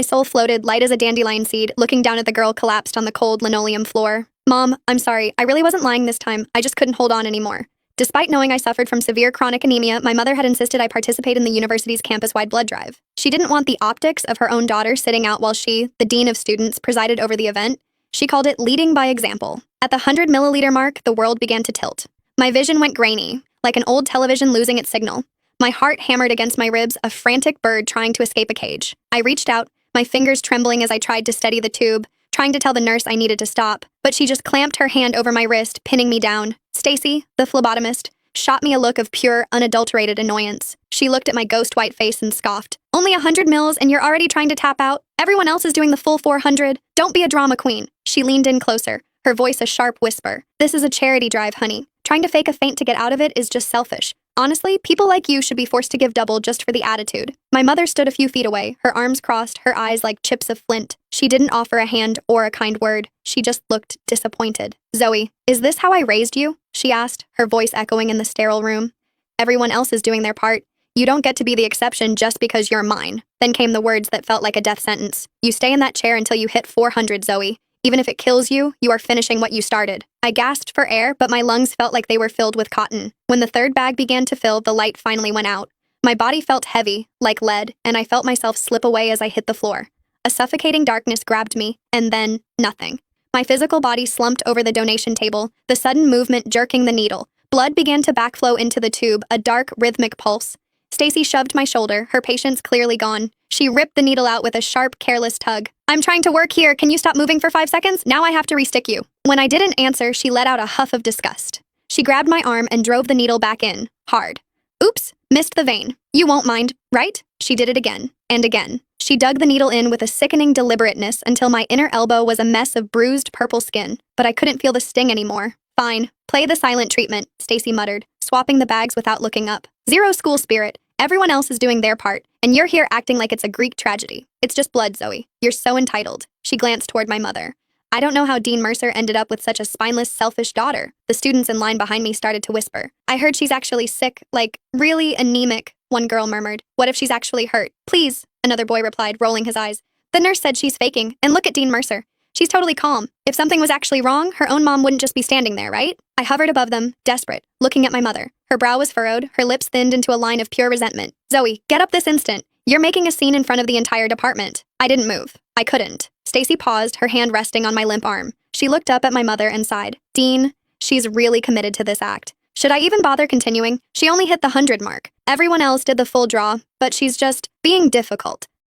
My soul floated, light as a dandelion seed, looking down at the girl collapsed on the cold linoleum floor. Mom, I'm sorry. I really wasn't lying this time. I just couldn't hold on anymore. Despite knowing I suffered from severe chronic anemia, my mother had insisted I participate in the university's campus-wide blood drive. She didn't want the optics of her own daughter sitting out while she, the dean of students, presided over the event. She called it leading by example. At the 100-milliliter mark, the world began to tilt. My vision went grainy, like an old television losing its signal. My heart hammered against my ribs, a frantic bird trying to escape a cage. I reached out, my fingers trembling as I tried to steady the tube, trying to tell the nurse I needed to stop, but she just clamped her hand over my wrist, pinning me down. Stacy, the phlebotomist, shot me a look of pure, unadulterated annoyance. She looked at my ghost-white face and scoffed. Only 100 mils and you're already trying to tap out? Everyone else is doing the full 400. Don't be a drama queen. She leaned in closer, her voice a sharp whisper. This is a charity drive, honey. Trying to fake a faint to get out of it is just selfish. Honestly, people like you should be forced to give double just for the attitude. My mother stood a few feet away, her arms crossed, her eyes like chips of flint. She didn't offer a hand or a kind word. She just looked disappointed. Zoe, is this how I raised you? She asked, her voice echoing in the sterile room. Everyone else is doing their part. You don't get to be the exception just because you're mine. Then came the words that felt like a death sentence. You stay in that chair until you hit 400, Zoe. Even if it kills you, you are finishing what you started. I gasped for air, but my lungs felt like they were filled with cotton. When the third bag began to fill, the light finally went out. My body felt heavy, like lead, and I felt myself slip away as I hit the floor. A suffocating darkness grabbed me, and then, nothing. My physical body slumped over the donation table, the sudden movement jerking the needle. Blood began to backflow into the tube, a dark, rhythmic pulse. Stacy shoved my shoulder, her patience clearly gone. She ripped the needle out with a sharp, careless tug. I'm trying to work here. Can you stop moving for 5 seconds? Now I have to restick you. When I didn't answer, she let out a huff of disgust. She grabbed my arm and drove the needle back in, hard. Oops, missed the vein. You won't mind, right? She did it again, and again. She dug the needle in with a sickening deliberateness until my inner elbow was a mess of bruised purple skin, but I couldn't feel the sting anymore. Fine, play the silent treatment, Stacy muttered, swapping the bags without looking up. Zero school spirit. Everyone else is doing their part, and you're here acting like it's a Greek tragedy. It's just blood, Zoe. You're so entitled. She glanced toward my mother. I don't know how Dean Mercer ended up with such a spineless, selfish daughter. The students in line behind me started to whisper. I heard she's actually sick, like, really anemic, one girl murmured. What if she's actually hurt? Please, another boy replied, rolling his eyes. The nurse said she's faking, and look at Dean Mercer. She's totally calm. If something was actually wrong, her own mom wouldn't just be standing there, right? I hovered above them, desperate, looking at my mother. Her brow was furrowed, her lips thinned into a line of pure resentment. Zoe, get up this instant. You're making a scene in front of the entire department. I didn't move. I couldn't. Stacy paused, her hand resting on my limp arm. She looked up at my mother and sighed. Dean, she's really committed to this act. Should I even bother continuing? She only hit the 100 mark. Everyone else did the full draw, but she's just being difficult.